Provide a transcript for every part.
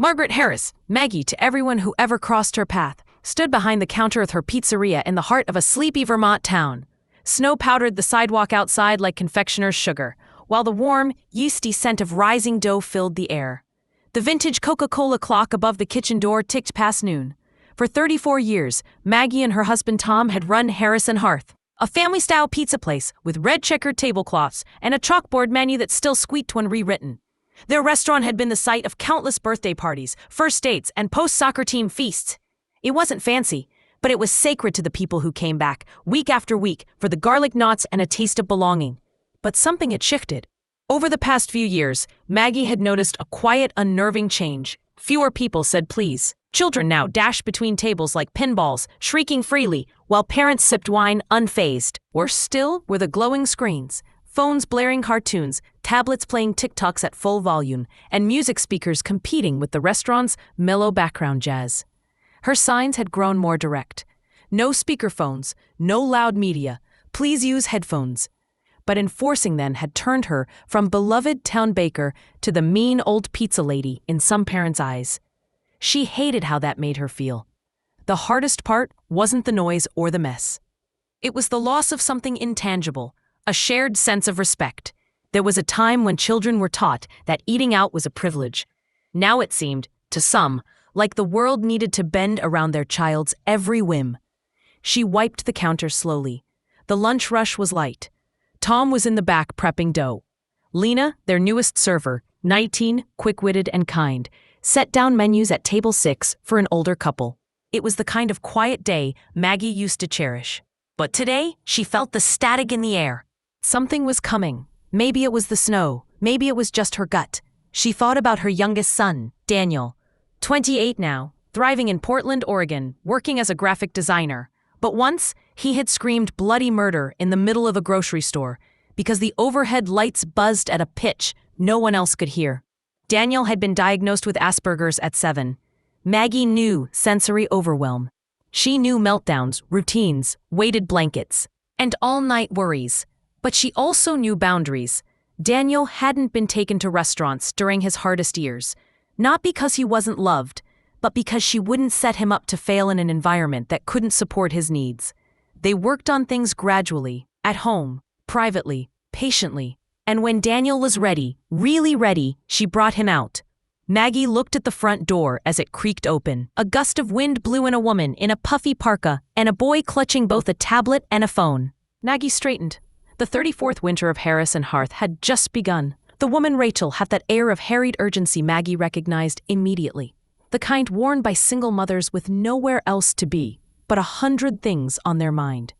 Margaret Harris, Maggie to everyone who ever crossed her path, stood behind the counter of her pizzeria in the heart of a sleepy Vermont town. Snow powdered the sidewalk outside like confectioner's sugar, while the warm, yeasty scent of rising dough filled the air. The vintage Coca-Cola clock above the kitchen door ticked past noon. For 34 years, Maggie and her husband Tom had run Harris and Hearth, a family-style pizza place with red-checkered tablecloths and a chalkboard menu that still squeaked when rewritten. Their restaurant had been the site of countless birthday parties, first dates, and post-soccer team feasts. It wasn't fancy, but it was sacred to the people who came back, week after week, for the garlic knots and a taste of belonging. But something had shifted. Over the past few years, Maggie had noticed a quiet, unnerving change. Fewer people said please. Children now dashed between tables like pinballs, shrieking freely, while parents sipped wine unfazed. Worse still were the glowing screens, phones blaring cartoons, tablets playing TikToks at full volume, and music speakers competing with the restaurant's mellow background jazz. Her signs had grown more direct. No speakerphones, no loud media, please use headphones. But enforcing them had turned her from beloved town baker to the mean old pizza lady in some parents' eyes. She hated how that made her feel. The hardest part wasn't the noise or the mess. It was the loss of something intangible, a shared sense of respect. There was a time when children were taught that eating out was a privilege. Now it seemed, to some, like the world needed to bend around their child's every whim. She wiped the counter slowly. The lunch rush was light. Tom was in the back prepping dough. Lena, their newest server, 19, quick-witted and kind, set down menus at table 6 for an older couple. It was the kind of quiet day Maggie used to cherish. But today, she felt the static in the air. Something was coming. Maybe it was the snow. Maybe it was just her gut. She thought about her youngest son, Daniel, 28 now, thriving in Portland, Oregon, working as a graphic designer. But once, he had screamed bloody murder in the middle of a grocery store because the overhead lights buzzed at a pitch no one else could hear. Daniel had been diagnosed with Asperger's at 7. Maggie knew sensory overwhelm. She knew meltdowns, routines, weighted blankets, and all-night worries. But she also knew boundaries. Daniel hadn't been taken to restaurants during his hardest years, not because he wasn't loved, but because she wouldn't set him up to fail in an environment that couldn't support his needs. They worked on things gradually, at home, privately, patiently. And when Daniel was ready, really ready, she brought him out. Maggie looked at the front door as it creaked open. A gust of wind blew in a woman in a puffy parka and a boy clutching both a tablet and a phone. Maggie straightened. The 34th winter of Harris and Hearth had just begun. The woman Rachel had that air of harried urgency Maggie recognized immediately. The kind worn by single mothers with nowhere else to be, but 100 things on their mind.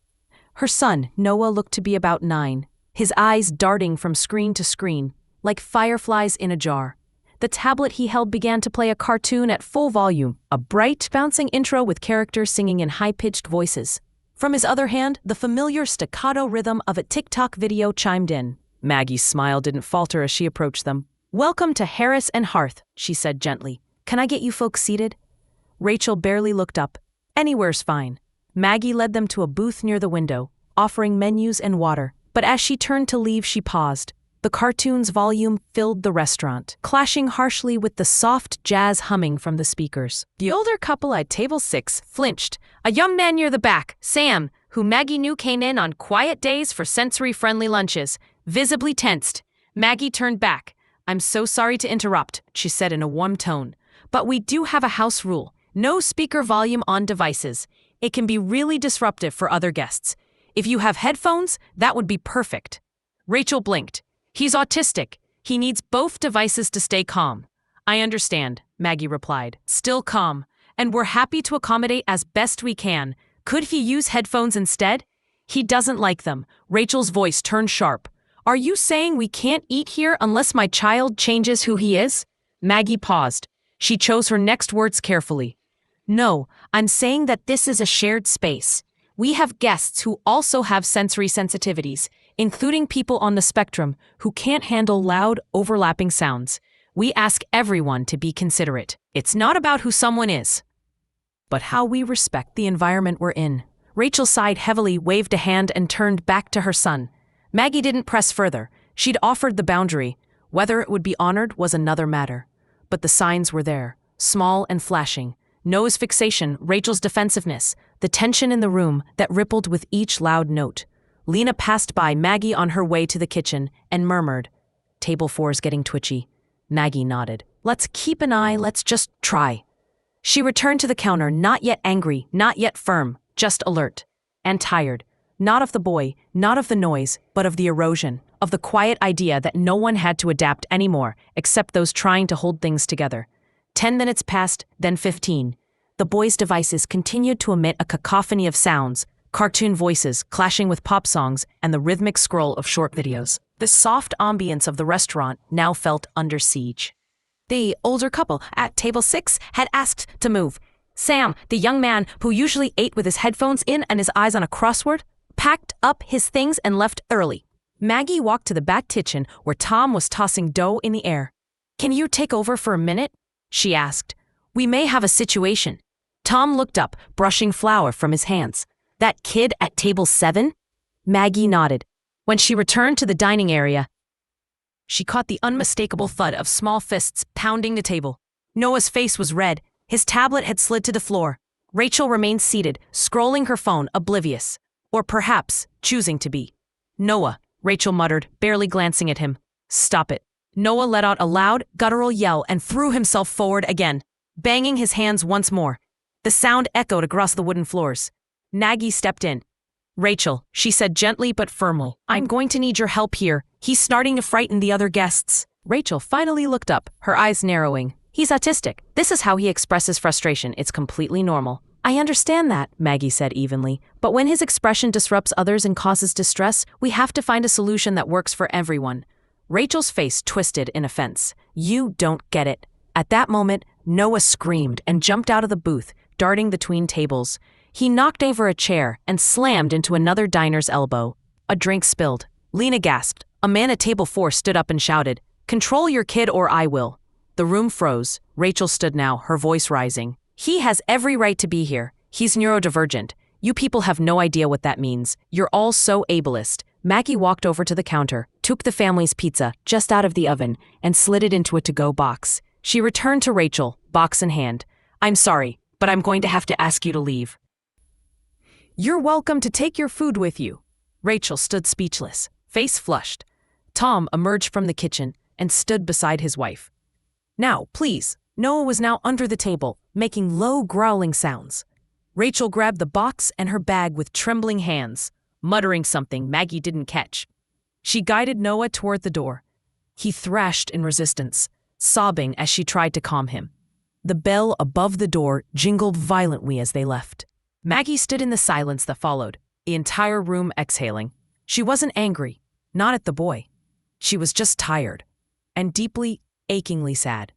Her son, Noah, looked to be about 9. His eyes darting from screen to screen, like fireflies in a jar. The tablet he held began to play a cartoon at full volume, a bright, bouncing intro with characters singing in high-pitched voices. From his other hand, the familiar staccato rhythm of a TikTok video chimed in. Maggie's smile didn't falter as she approached them. "Welcome to Harris and Hearth," she said gently. "Can I get you folks seated?" Rachel barely looked up. "Anywhere's fine." Maggie led them to a booth near the window, offering menus and water. But as she turned to leave, she paused. The cartoon's volume filled the restaurant, clashing harshly with the soft jazz humming from the speakers. The older couple at table 6 flinched. A young man near the back, Sam, who Maggie knew came in on quiet days for sensory-friendly lunches, visibly tensed. Maggie turned back. "I'm so sorry to interrupt," she said in a warm tone. "But we do have a house rule. No speaker volume on devices. It can be really disruptive for other guests. If you have headphones, that would be perfect." Rachel blinked. "He's autistic. He needs both devices to stay calm." "I understand," Maggie replied, still calm, "and we're happy to accommodate as best we can. Could he use headphones instead?" "He doesn't like them." Rachel's voice turned sharp. "Are you saying we can't eat here unless my child changes who he is?" Maggie paused. She chose her next words carefully. "No, I'm saying that this is a shared space. We have guests who also have sensory sensitivities, including people on the spectrum who can't handle loud, overlapping sounds. We ask everyone to be considerate. It's not about who someone is, but how we respect the environment we're in." Rachel sighed heavily, waved a hand, and turned back to her son. Maggie didn't press further. She'd offered the boundary. Whether it would be honored was another matter. But the signs were there. small and flashing. Noah's fixation, Rachel's defensiveness, the tension in the room that rippled with each loud note. Lena passed by Maggie on her way to the kitchen and murmured, "Table 4's getting twitchy." Maggie nodded. "Let's keep an eye, let's just try." She returned to the counter, not yet angry, not yet firm, just alert. And tired. Not of the boy, not of the noise, but of the erosion, of the quiet idea that no one had to adapt anymore, except those trying to hold things together. 10 minutes passed, then 15. The boy's devices continued to emit a cacophony of sounds, cartoon voices clashing with pop songs and the rhythmic scroll of short videos. The soft ambience of the restaurant now felt under siege. The older couple at table 6 had asked to move. Sam, the young man who usually ate with his headphones in and his eyes on a crossword, packed up his things and left early. Maggie walked to the back kitchen where Tom was tossing dough in the air. "Can you take over for a minute?" she asked. "We may have a situation." Tom looked up, brushing flour from his hands. "That kid at table 7? Maggie nodded. When she returned to the dining area, she caught the unmistakable thud of small fists pounding the table. Noah's face was red. His tablet had slid to the floor. Rachel remained seated, scrolling her phone, oblivious. Or perhaps choosing to be. "Noah," Rachel muttered, barely glancing at him. "Stop it." Noah let out a loud, guttural yell and threw himself forward again, banging his hands once more. The sound echoed across the wooden floors. Maggie stepped in. "Rachel," she said gently but firmly, "I'm going to need your help here. He's starting to frighten the other guests." Rachel finally looked up, her eyes narrowing. "He's autistic. This is how he expresses frustration. It's completely normal." "I understand that," Maggie said evenly, "but when his expression disrupts others and causes distress, we have to find a solution that works for everyone." Rachel's face twisted in offense. "You don't get it." At that moment, Noah screamed and jumped out of the booth, darting between tables. He knocked over a chair and slammed into another diner's elbow. A drink spilled. Lena gasped. A man at table 4 stood up and shouted, "Control your kid or I will." The room froze. Rachel stood now, her voice rising. "He has every right to be here. He's neurodivergent. You people have no idea what that means. You're all so ableist." Maggie walked over to the counter, took the family's pizza just out of the oven, and slid it into a to-go box. She returned to Rachel, box in hand. "I'm sorry, but I'm going to have to ask you to leave." "You're welcome to take your food with you." Rachel stood speechless, face flushed. Tom emerged from the kitchen and stood beside his wife. "Now, please." Noah was now under the table, making low, growling sounds. Rachel grabbed the box and her bag with trembling hands, muttering something Maggie didn't catch. She guided Noah toward the door. He thrashed in resistance, sobbing as she tried to calm him. The bell above the door jingled violently as they left. Maggie stood in the silence that followed, the entire room exhaling. She wasn't angry, not at the boy. She was just tired, and deeply, achingly sad.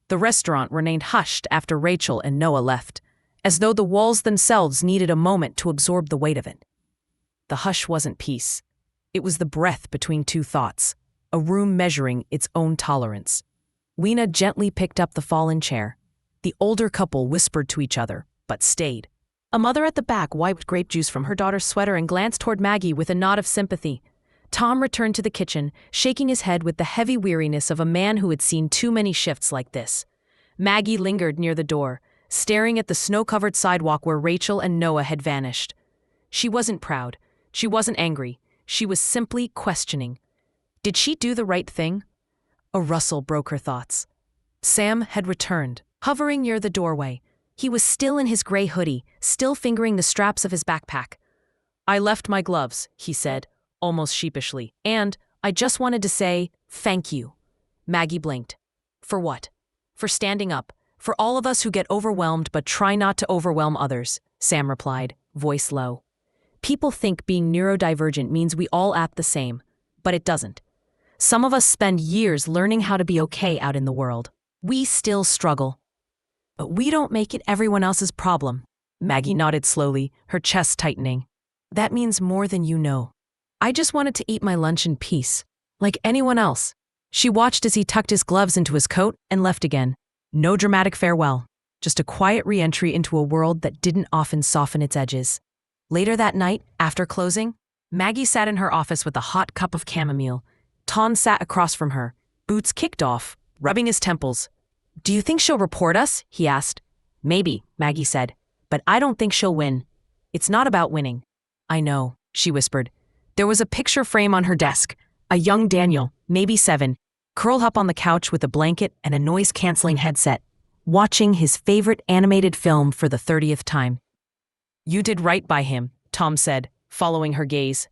The restaurant remained hushed after Rachel and Noah left, as though the walls themselves needed a moment to absorb the weight of it. The hush wasn't peace. It was the breath between two thoughts, a room measuring its own tolerance. Lena gently picked up the fallen chair. The older couple whispered to each other, but stayed. A mother at the back wiped grape juice from her daughter's sweater and glanced toward Maggie with a nod of sympathy. Tom returned to the kitchen, shaking his head with the heavy weariness of a man who had seen too many shifts like this. Maggie lingered near the door, staring at the snow-covered sidewalk where Rachel and Noah had vanished. She wasn't proud. She wasn't angry. She was simply questioning. Did she do the right thing? A rustle broke her thoughts. Sam had returned, hovering near the doorway. He was still in his gray hoodie, still fingering the straps of his backpack. "I left my gloves," he said, almost sheepishly, "and I just wanted to say thank you." Maggie blinked. "For what?" "For standing up. For all of us who get overwhelmed but try not to overwhelm others," Sam replied, voice low. "People think being neurodivergent means we all act the same, but it doesn't. Some of us spend years learning how to be okay out in the world. We still struggle. But we don't make it everyone else's problem." Maggie nodded slowly, her chest tightening. "That means more than you know. I just wanted to eat my lunch in peace, like anyone else." She watched as he tucked his gloves into his coat and left again. No dramatic farewell, just a quiet re-entry into a world that didn't often soften its edges. Later that night, after closing, Maggie sat in her office with a hot cup of chamomile. Tom sat across from her, boots kicked off, rubbing his temples. Do you think she'll report us? He asked. Maybe, Maggie said, but I don't think she'll win. It's not about winning. I know, she whispered. There was a picture frame on her desk. A young Daniel, maybe 7, curled up on the couch with a blanket and a noise-canceling headset, watching his favorite animated film for the 30th time. You did right by him, Tom said, following her gaze.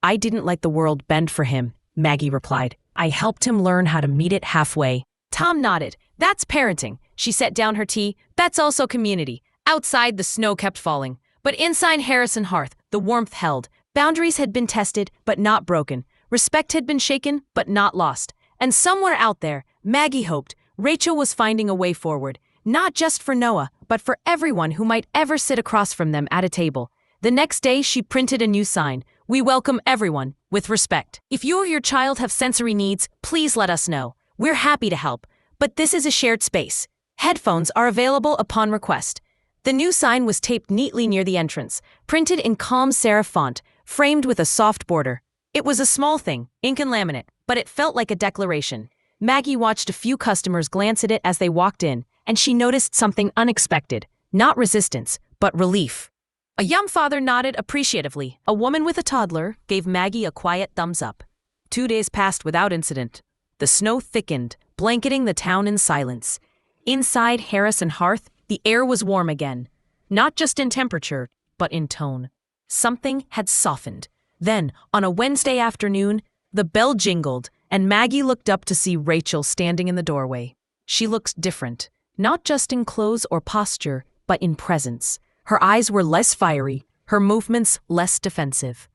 I didn't let the world bend for him, Maggie replied. I helped him learn how to meet it halfway. Tom nodded. That's parenting. She set down her tea. That's also community. Outside, the snow kept falling. But inside Harrison Hearth, the warmth held. Boundaries had been tested, but not broken. Respect had been shaken, but not lost. And somewhere out there, Maggie hoped, Rachel was finding a way forward. Not just for Noah, but for everyone who might ever sit across from them at a table. The next day, she printed a new sign. We welcome everyone, with respect. If you or your child have sensory needs, please let us know. We're happy to help. But this is a shared space. Headphones are available upon request. The new sign was taped neatly near the entrance, printed in calm serif font, framed with a soft border. It was a small thing, ink and laminate, but it felt like a declaration. Maggie watched a few customers glance at it as they walked in, and she noticed something unexpected. Not resistance, but relief. A young father nodded appreciatively. A woman with a toddler gave Maggie a quiet thumbs up. 2 days passed without incident. The snow thickened, blanketing the town in silence. Inside Harrison Hearth, the air was warm again. Not just in temperature, but in tone. Something had softened. Then, on a Wednesday afternoon, the bell jingled, and Maggie looked up to see Rachel standing in the doorway. She looked different, not just in clothes or posture, but in presence. Her eyes were less fiery, her movements less defensive.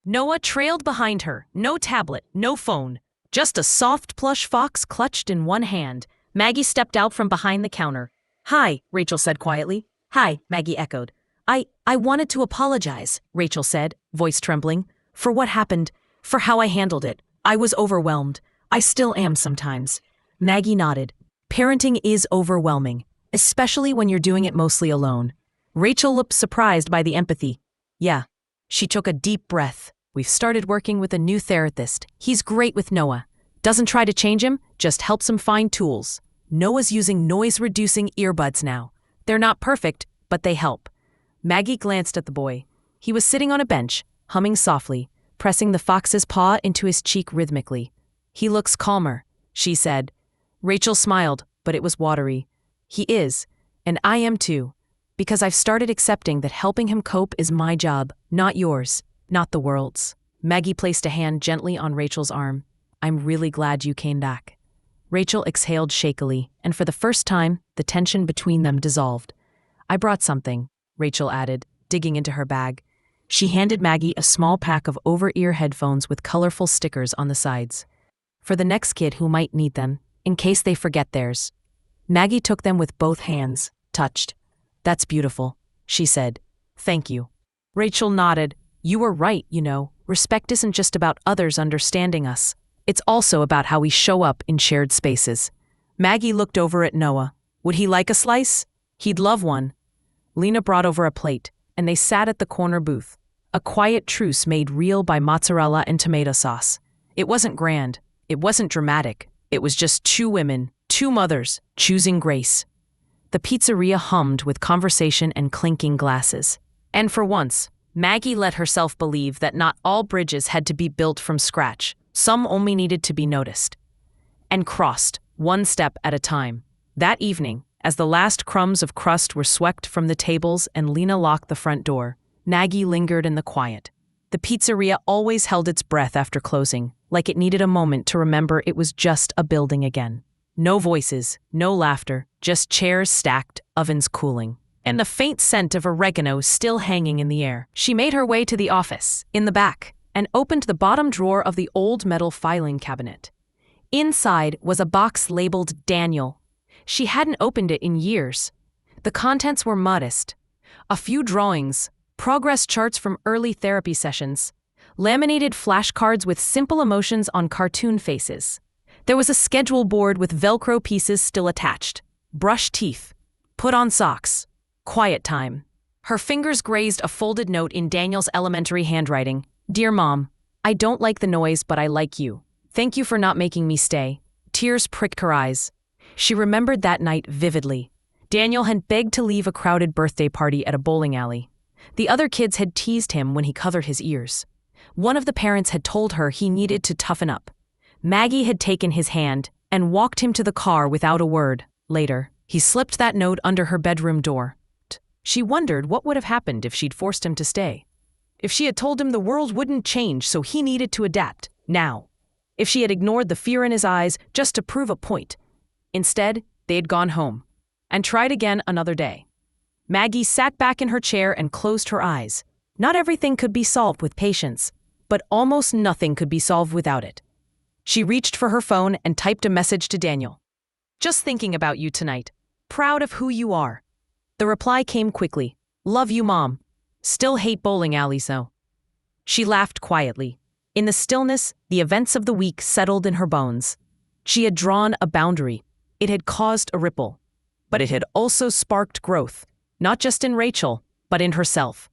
Noah trailed behind her, no tablet, no phone. Just a soft plush fox clutched in one hand. Maggie stepped out from behind the counter. Hi, Rachel said quietly. Hi, Maggie echoed. I wanted to apologize, Rachel said, voice trembling, for what happened, for how I handled it. I was overwhelmed. I still am sometimes. Maggie nodded. Parenting is overwhelming, especially when you're doing it mostly alone. Rachel looked surprised by the empathy. Yeah. She took a deep breath. We've started working with a new therapist. He's great with Noah. Doesn't try to change him, just helps him find tools. Noah's using noise-reducing earbuds now. They're not perfect, but they help. Maggie glanced at the boy. He was sitting on a bench, humming softly, pressing the fox's paw into his cheek rhythmically. He looks calmer, she said. Rachel smiled, but it was watery. He is, and I am too, because I've started accepting that helping him cope is my job, not yours, not the world's. Maggie placed a hand gently on Rachel's arm. I'm really glad you came back. Rachel exhaled shakily, and for the first time, the tension between them dissolved. I brought something, Rachel added, digging into her bag. She handed Maggie a small pack of over-ear headphones with colorful stickers on the sides. For the next kid who might need them, in case they forget theirs. Maggie took them with both hands, touched. That's beautiful, she said. Thank you. Rachel nodded. You were right, you know. Respect isn't just about others understanding us. It's also about how we show up in shared spaces. Maggie looked over at Noah. Would he like a slice? He'd love one. Lena brought over a plate, and they sat at the corner booth. A quiet truce made real by mozzarella and tomato sauce. It wasn't grand. It wasn't dramatic. It was just 2 women, 2 mothers, choosing grace. The pizzeria hummed with conversation and clinking glasses. And for once, Maggie let herself believe that not all bridges had to be built from scratch. Some only needed to be noticed. And crossed, one step at a time. That evening, as the last crumbs of crust were swept from the tables and Lena locked the front door, Maggie lingered in the quiet. The pizzeria always held its breath after closing, like it needed a moment to remember it was just a building again. No voices, no laughter, just chairs stacked, ovens cooling, and the faint scent of oregano still hanging in the air. She made her way to the office, in the back, and opened the bottom drawer of the old metal filing cabinet. Inside was a box labeled Daniel. She hadn't opened it in years. The contents were modest. A few drawings, progress charts from early therapy sessions, laminated flashcards with simple emotions on cartoon faces. There was a schedule board with Velcro pieces still attached. Brush teeth. Put on socks. Quiet time. Her fingers grazed a folded note in Daniel's elementary handwriting. Dear Mom, I don't like the noise, but I like you. Thank you for not making me stay. Tears pricked her eyes. She remembered that night vividly. Daniel had begged to leave a crowded birthday party at a bowling alley. The other kids had teased him when he covered his ears. One of the parents had told her he needed to toughen up. Maggie had taken his hand and walked him to the car without a word. Later, he slipped that note under her bedroom door. She wondered what would have happened if she'd forced him to stay. If she had told him the world wouldn't change, so he needed to adapt, now. If she had ignored the fear in his eyes just to prove a point. Instead, they had gone home and tried again another day. Maggie sat back in her chair and closed her eyes. Not everything could be solved with patience, but almost nothing could be solved without it. She reached for her phone and typed a message to Daniel. "Just thinking about you tonight. Proud of who you are." The reply came quickly. "Love you, Mom. Still hate bowling alleys, though." She laughed quietly. In the stillness, the events of the week settled in her bones. She had drawn a boundary. It had caused a ripple. But it had also sparked growth, not just in Rachel, but in herself.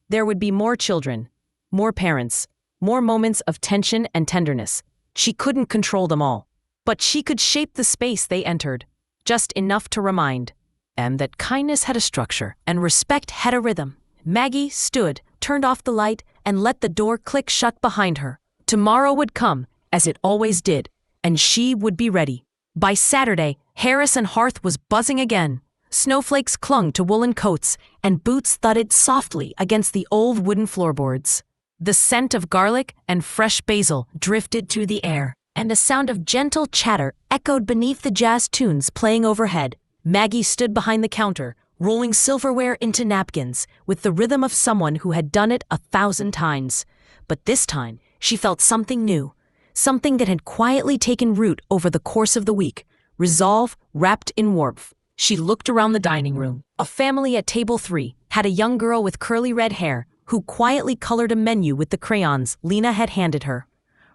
There would be more children, more parents, more moments of tension and tenderness. She couldn't control them all, but she could shape the space they entered, just enough to remind them that kindness had a structure and respect had a rhythm. Maggie stood, turned off the light, and let the door click shut behind her. Tomorrow would come, as it always did, and she would be ready. By Saturday, Harrison Hearth was buzzing again. Snowflakes clung to woolen coats, and boots thudded softly against the old wooden floorboards. The scent of garlic and fresh basil drifted through the air, and a sound of gentle chatter echoed beneath the jazz tunes playing overhead. Maggie stood behind the counter, rolling silverware into napkins, with the rhythm of someone who had done it 1,000 times. But this time, she felt something new, something that had quietly taken root over the course of the week, resolve wrapped in warmth. She looked around the dining room. A family at table 3 had a young girl with curly red hair who quietly colored a menu with the crayons Lena had handed her.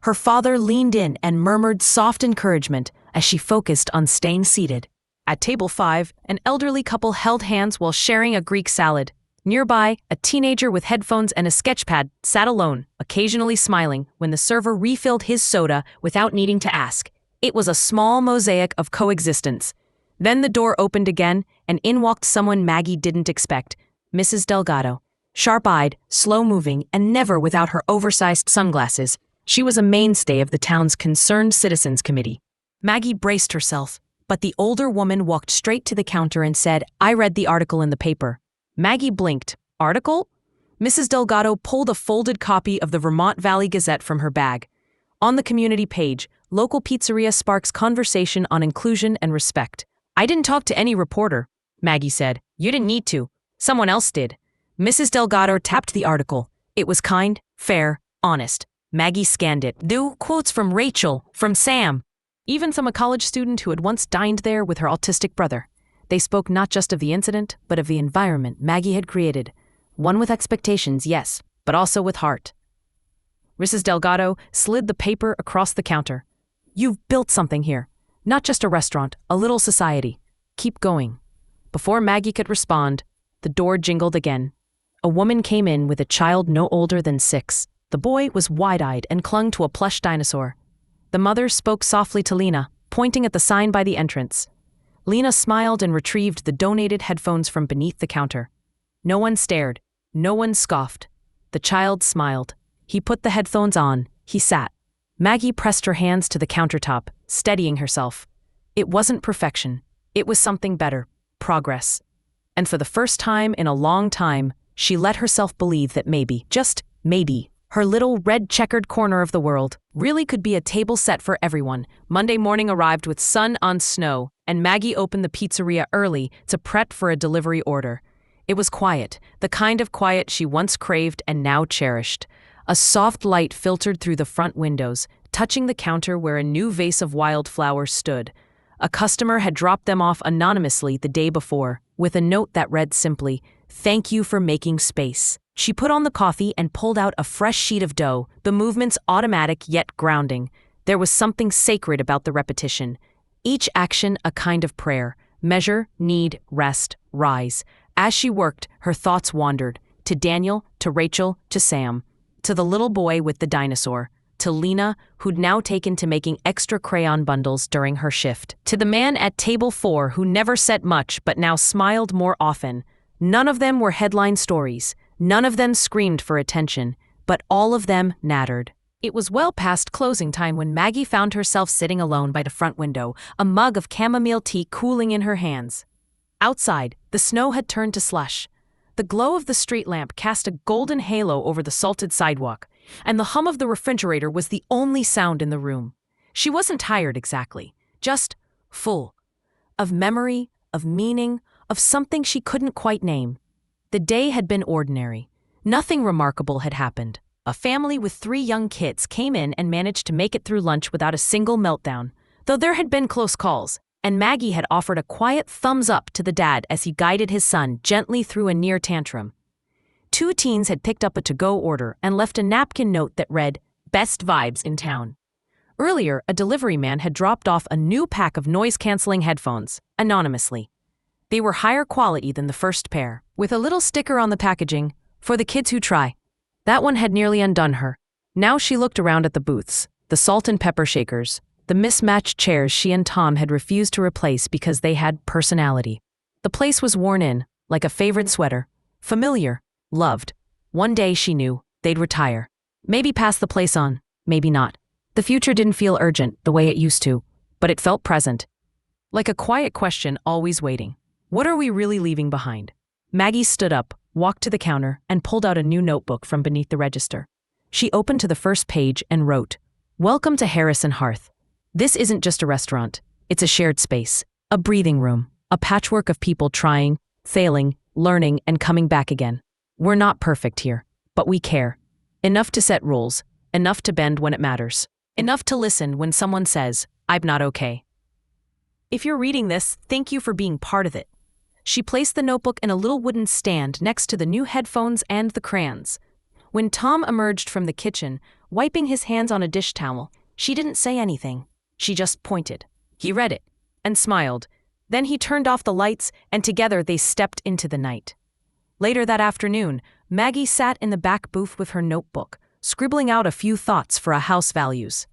Her father leaned in and murmured soft encouragement as she focused on staying seated. At table 5, an elderly couple held hands while sharing a Greek salad. Nearby, a teenager with headphones and a sketchpad sat alone, occasionally smiling when the server refilled his soda without needing to ask. It was a small mosaic of coexistence. Then the door opened again, and in walked someone Maggie didn't expect, Mrs. Delgado. Sharp-eyed, slow-moving, and never without her oversized sunglasses, she was a mainstay of the town's Concerned Citizens Committee. Maggie braced herself, but the older woman walked straight to the counter and said, "I read the article in the paper." Maggie blinked. "Article?" Mrs. Delgado pulled a folded copy of the Vermont Valley Gazette from her bag. On the community page, local pizzeria sparks conversation on inclusion and respect. "I didn't talk to any reporter," Maggie said. "You didn't need to. Someone else did." Mrs. Delgado tapped the article. It was kind, fair, honest. Maggie scanned it. There were quotes from Rachel, from Sam, even from a college student who had once dined there with her autistic brother. They spoke not just of the incident, but of the environment Maggie had created. One with expectations, yes, but also with heart. Mrs. Delgado slid the paper across the counter. "You've built something here. Not just a restaurant, a little society. Keep going." Before Maggie could respond, the door jingled again. A woman came in with a child no older than 6. The boy was wide-eyed and clung to a plush dinosaur. The mother spoke softly to Lena, pointing at the sign by the entrance. Lena smiled and retrieved the donated headphones from beneath the counter. No one stared. No one scoffed. The child smiled. He put the headphones on. He sat. Maggie pressed her hands to the countertop, steadying herself. It wasn't perfection. It was something better. Progress. And for the first time in a long time, she let herself believe that maybe, just maybe, her little red-checkered corner of the world really could be a table set for everyone. Monday morning arrived with sun on snow, and Maggie opened the pizzeria early to prep for a delivery order. It was quiet, the kind of quiet she once craved and now cherished. A soft light filtered through the front windows, touching the counter where a new vase of wildflowers stood. A customer had dropped them off anonymously the day before, with a note that read simply, "Thank you for making space." She put on the coffee and pulled out a fresh sheet of dough, the movements automatic yet grounding. There was something sacred about the repetition. Each action a kind of prayer. Measure, knead, rest, rise. As she worked, her thoughts wandered. To Daniel, to Rachel, to Sam. To the little boy with the dinosaur. to Lena, who'd now taken to making extra crayon bundles during her shift, to the man at table 4 who never said much but now smiled more often. None of them were headline stories. None of them screamed for attention, but all of them mattered. It was well past closing time when Maggie found herself sitting alone by the front window, a mug of chamomile tea cooling in her hands. Outside, the snow had turned to slush. The glow of the street lamp cast a golden halo over the salted sidewalk, and the hum of the refrigerator was the only sound in the room. She wasn't tired exactly, just full. Of memory, of meaning, of something she couldn't quite name. The day had been ordinary. Nothing remarkable had happened. A family with 3 young kids came in and managed to make it through lunch without a single meltdown, though there had been close calls, and Maggie had offered a quiet thumbs up to the dad as he guided his son gently through a near tantrum. 2 teens had picked up a to-go order and left a napkin note that read, "Best vibes in town." Earlier, a delivery man had dropped off a new pack of noise-canceling headphones, anonymously. They were higher quality than the first pair, with a little sticker on the packaging, "For the kids who try." That one had nearly undone her. Now she looked around at the booths, the salt and pepper shakers, the mismatched chairs she and Tom had refused to replace because they had personality. The place was worn in, like a favorite sweater, familiar, loved. One day she knew they'd retire. Maybe pass the place on, maybe not. The future didn't feel urgent the way it used to, but it felt present. Like a quiet question always waiting. What are we really leaving behind? Maggie stood up, walked to the counter, and pulled out a new notebook from beneath the register. She opened to the first page and wrote, "Welcome to Harris and Hearth. This isn't just a restaurant. It's a shared space, a breathing room, a patchwork of people trying, failing, learning, and coming back again. We're not perfect here, but we care. Enough to set rules, enough to bend when it matters, enough to listen when someone says, 'I'm not okay.'" If you're reading this, thank you for being part of it. She placed the notebook in a little wooden stand next to the new headphones and the crayons. When Tom emerged from the kitchen, wiping his hands on a dish towel, she didn't say anything. She just pointed. He read it and smiled. Then he turned off the lights, and together they stepped into the night. Later that afternoon, Maggie sat in the back booth with her notebook, scribbling out a few thoughts for a house values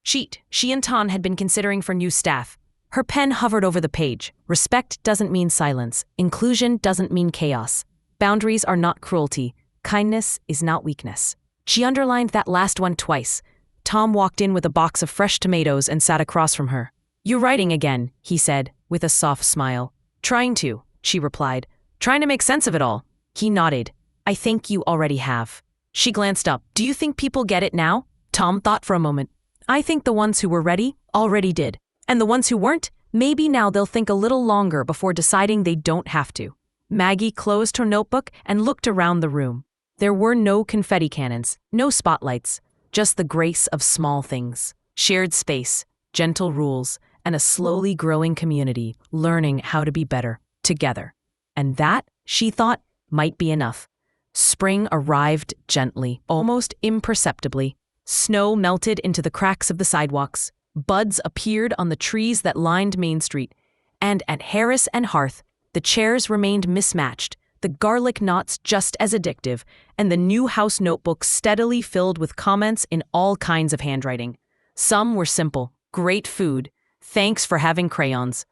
sheet she and Tom had been considering for new staff. Her pen hovered over the page. Respect doesn't mean silence. Inclusion doesn't mean chaos. Boundaries are not cruelty. Kindness is not weakness. She underlined that last one twice. Tom walked in with a box of fresh tomatoes and sat across from her. "You're writing again," he said, with a soft smile. "Trying to," she replied. "Trying to make sense of it all." He nodded. "I think you already have." She glanced up. "Do you think people get it now?" Tom thought for a moment. "I think the ones who were ready already did. And the ones who weren't, maybe now they'll think a little longer before deciding they don't have to." Maggie closed her notebook and looked around the room. There were no confetti cannons, no spotlights, just the grace of small things. Shared space, gentle rules, and a slowly growing community learning how to be better together. And that, she thought, might be enough. Spring arrived gently, almost imperceptibly. Snow melted into the cracks of the sidewalks. Buds appeared on the trees that lined Main Street, and at Harris and Hearth, the chairs remained mismatched, the garlic knots just as addictive, and the new house notebooks steadily filled with comments in all kinds of handwriting. Some were simple, "Great food, thanks for having crayons."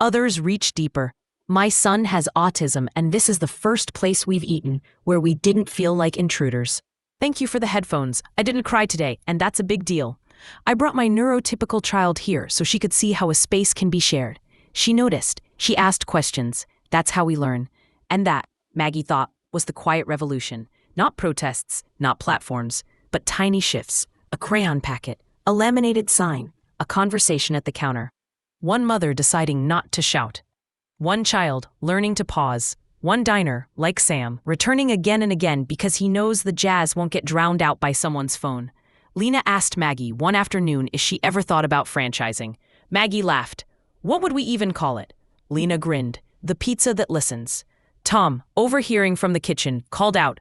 Others reached deeper. "My son has autism, and this is the first place we've eaten where we didn't feel like intruders. Thank you for the headphones. I didn't cry today, and that's a big deal. I brought my neurotypical child here so she could see how a space can be shared. She noticed. She asked questions. That's how we learn." And that, Maggie thought, was the quiet revolution. Not protests, not platforms, but tiny shifts. A crayon packet, a laminated sign, a conversation at the counter. One mother deciding not to shout. One child learning to pause. One diner, like Sam, returning again and again because he knows the jazz won't get drowned out by someone's phone. Lena asked Maggie one afternoon if she ever thought about franchising. Maggie laughed. "What would we even call it?" Lena grinned. "The pizza that listens." Tom, overhearing from the kitchen, called out,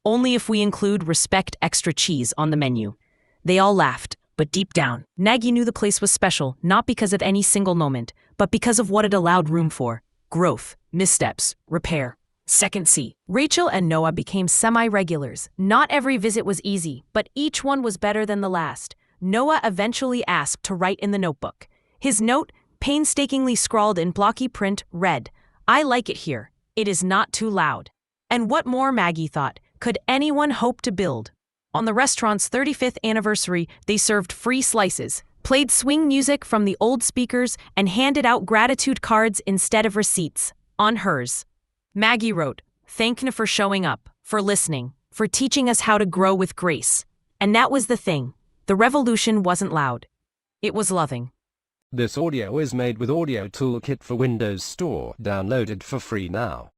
"Only if we include respect extra cheese on the menu." They all laughed, but deep down, Maggie knew the place was special, not because of any single moment, but because of what it allowed room for. Growth, missteps, repair. Second C. Rachel and Noah became semi-regulars. Not every visit was easy, but each one was better than the last. Noah eventually asked to write in the notebook. His note, painstakingly scrawled in blocky print, read, "I like it here. It is not too loud." And what more, Maggie thought, could anyone hope to build? On the restaurant's 35th anniversary, they served free slices, played swing music from the old speakers, and handed out gratitude cards instead of receipts. On hers, Maggie wrote, "Thank you for showing up, for listening, for teaching us how to grow with grace." And that was the thing. The revolution wasn't loud. It was loving. This audio is made with Audio Toolkit for Windows Store, downloaded for free now.